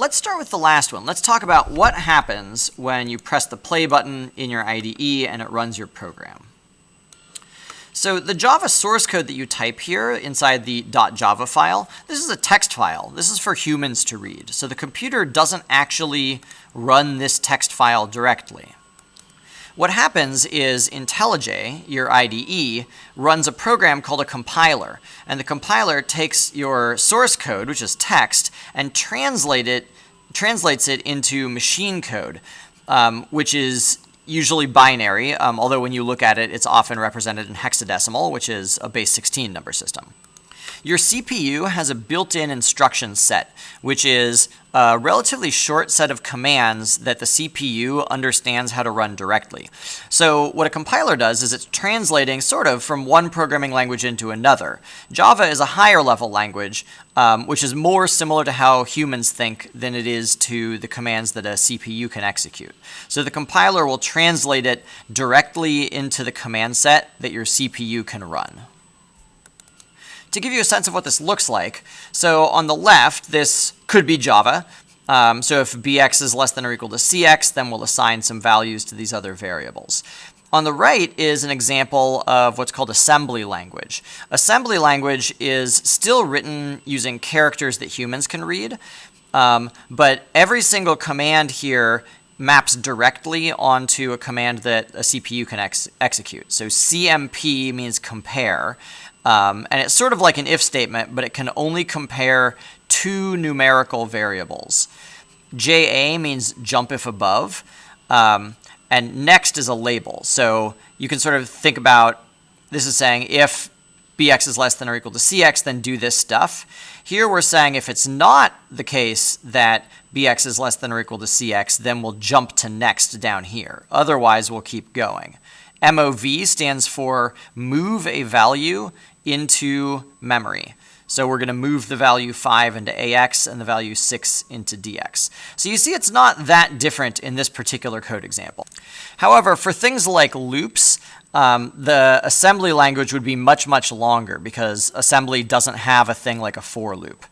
let's start with the last one. Let's talk about what happens when you press the play button in your IDE and it runs your program. So the Java source code that you type here inside the .java file, this is a text file. This is for humans to read. So the computer doesn't actually run this text file directly. What happens is IntelliJ, your IDE, runs a program called a compiler. And the compiler takes your source code, which is text, and translates it into machine code, which is usually binary, although when you look at it, it's often represented in hexadecimal, which is a base 16 number system. Your CPU has a built-in instruction set, which is a relatively short set of commands that the CPU understands how to run directly. So what a compiler does is it's translating sort of from one programming language into another. Java is a higher level language, which is more similar to how humans think than it is to the commands that a CPU can execute. So the compiler will translate it directly into the command set that your CPU can run. To give you a sense of what this looks like, so on the left, this could be Java. So if bx is less than or equal to cx, then we'll assign some values to these other variables. On the right is an example of what's called assembly language. Assembly language is still written using characters that humans can read, but every single command here maps directly onto a command that a CPU can execute. So CMP means compare. And it's sort of like an if statement, but it can only compare two numerical variables. JA means jump if above, and next is a label. So you can sort of think about, this is saying if bx is less than or equal to cx, then do this stuff. Here we're saying if it's not the case that bx is less than or equal to cx, then we'll jump to next down here. Otherwise, we'll keep going. MOV stands for move a value into memory. So we're going to move the value 5 into AX and the value 6 into DX. So you see it's not that different in this particular code example. However, for things like loops, the assembly language would be much, much longer because assembly doesn't have a thing like a for loop.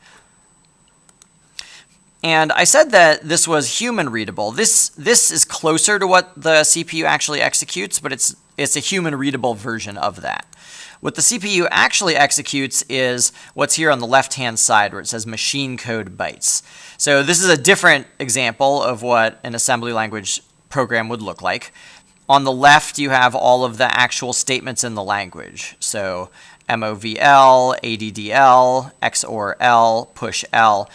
And I said that this was human readable. This is closer to what the CPU actually executes, but it's a human readable version of that. What the CPU actually executes is what's here on the left-hand side where it says machine code bytes. So this is a different example of what an assembly language program would look like. On the left, you have all of the actual statements in the language. So MOVL, ADDL, XOR-L, push-L.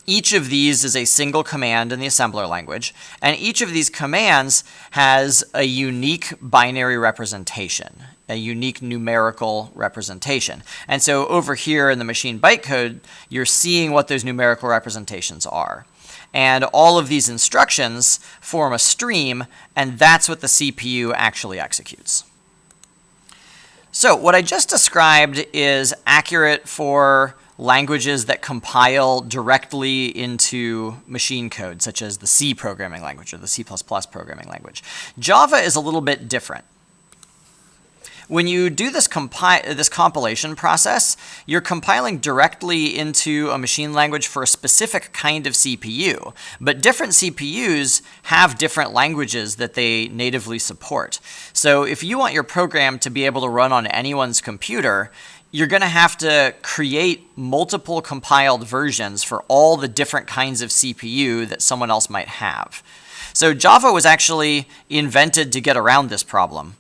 Each of these is a single command in the assembler language, and each of these commands has a unique binary representation, a unique numerical representation. And so over here in the machine bytecode, you're seeing what those numerical representations are. And all of these instructions form a stream, and that's what the CPU actually executes. So what I just described is accurate for languages that compile directly into machine code, such as the C programming language or the C++ programming language. Java is a little bit different. When you do this compilation process, you're compiling directly into a machine language for a specific kind of CPU, but different CPUs have different languages that they natively support. So if you want your program to be able to run on anyone's computer, you're going to have to create multiple compiled versions for all the different kinds of CPU that someone else might have. So Java was actually invented to get around this problem.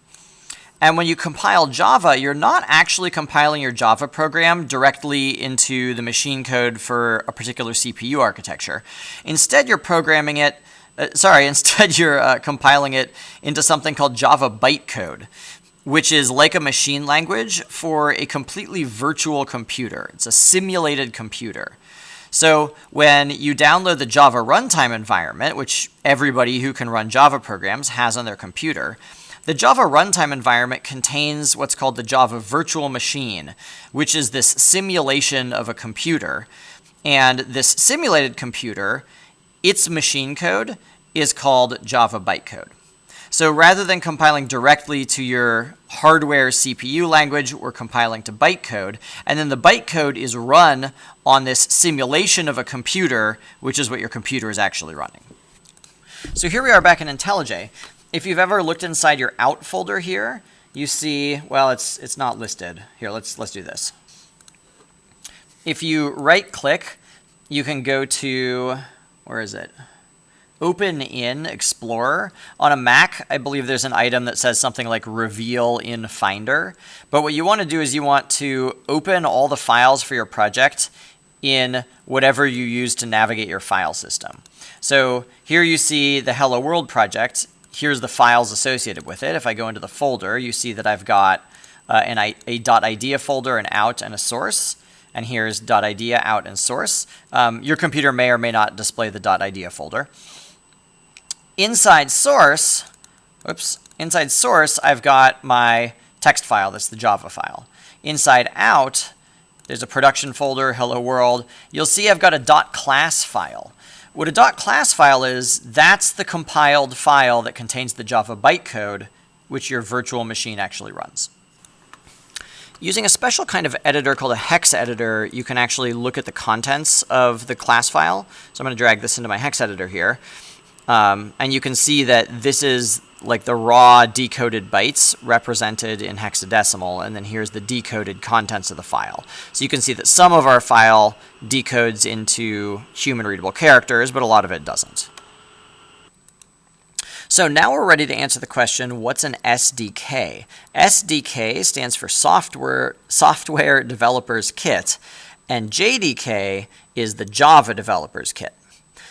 And when you compile Java, you're not actually compiling your Java program directly into the machine code for a particular CPU architecture. Instead, you're programming it, you're compiling it into something called Java Bytecode, which is like a machine language for a completely virtual computer. It's a simulated computer. So when you download the Java runtime environment, which everybody who can run Java programs has on their computer, the Java runtime environment contains what's called the Java virtual machine, which is this simulation of a computer. And this simulated computer, its machine code is called Java bytecode. So rather than compiling directly to your hardware CPU language, we're compiling to bytecode, and then the bytecode is run on this simulation of a computer, which is what your computer is actually running. So here we are back in IntelliJ. If you've ever looked inside your out folder here, you see, well, it's not listed. Here, let's do this. If you right-click, you can go to, where is it? Open in Explorer. On a Mac, I believe there's an item that says something like Reveal in Finder. But what you want to do is you want to open all the files for your project in whatever you use to navigate your file system. So here you see the Hello World project. Here's the files associated with it. If I go into the folder, you see that I've got a .idea folder, an out, and a source. And here's .idea, out, and source. Your computer may or may not display the .idea folder. Inside source, I've got my text file. That's the Java file. Inside out, there's a production folder, Hello World. You'll see I've got a .class file. What a .class file is, that's the compiled file that contains the Java bytecode, which your virtual machine actually runs. Using a special kind of editor called a hex editor, you can actually look at the contents of the class file. So I'm going to drag this into my hex editor here. And you can see that this is like the raw decoded bytes represented in hexadecimal, and then here's the decoded contents of the file. So you can see that some of our file decodes into human-readable characters, but a lot of it doesn't. So now we're ready to answer the question, what's an SDK? SDK stands for Software Developers Kit, and JDK is the Java Developers Kit.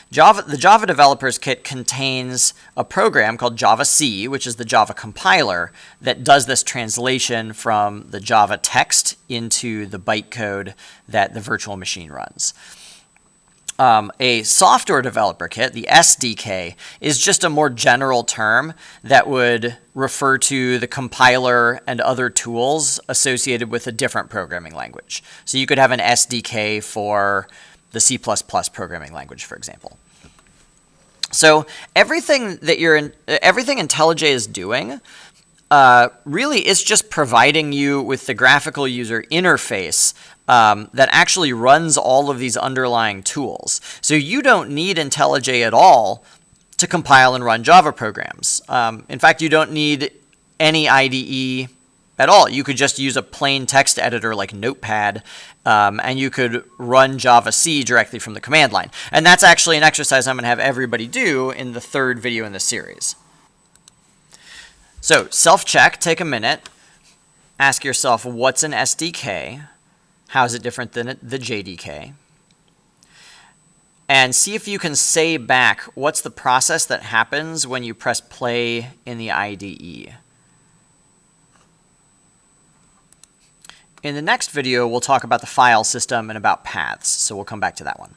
The Java Developers Kit contains a program called Java-C, which is the Java compiler, that does this translation from the Java text into the bytecode that the virtual machine runs. A Software Developer Kit, the SDK, is just a more general term that would refer to the compiler and other tools associated with a different programming language. So you could have an SDK for the C++ programming language, for example. So everything IntelliJ is doing really is just providing you with the graphical user interface that actually runs all of these underlying tools. So you don't need IntelliJ at all to compile and run Java programs. In fact, you don't need any IDE at all. You could just use a plain text editor like Notepad, and you could run Java-C directly from the command line. And that's actually an exercise I'm going to have everybody do in the third video in this series. So self-check, take a minute, ask yourself, what's an SDK? How is it different than the JDK? And see if you can say back what's the process that happens when you press play in the IDE. In the next video, we'll talk about the file system and about paths, so we'll come back to that one.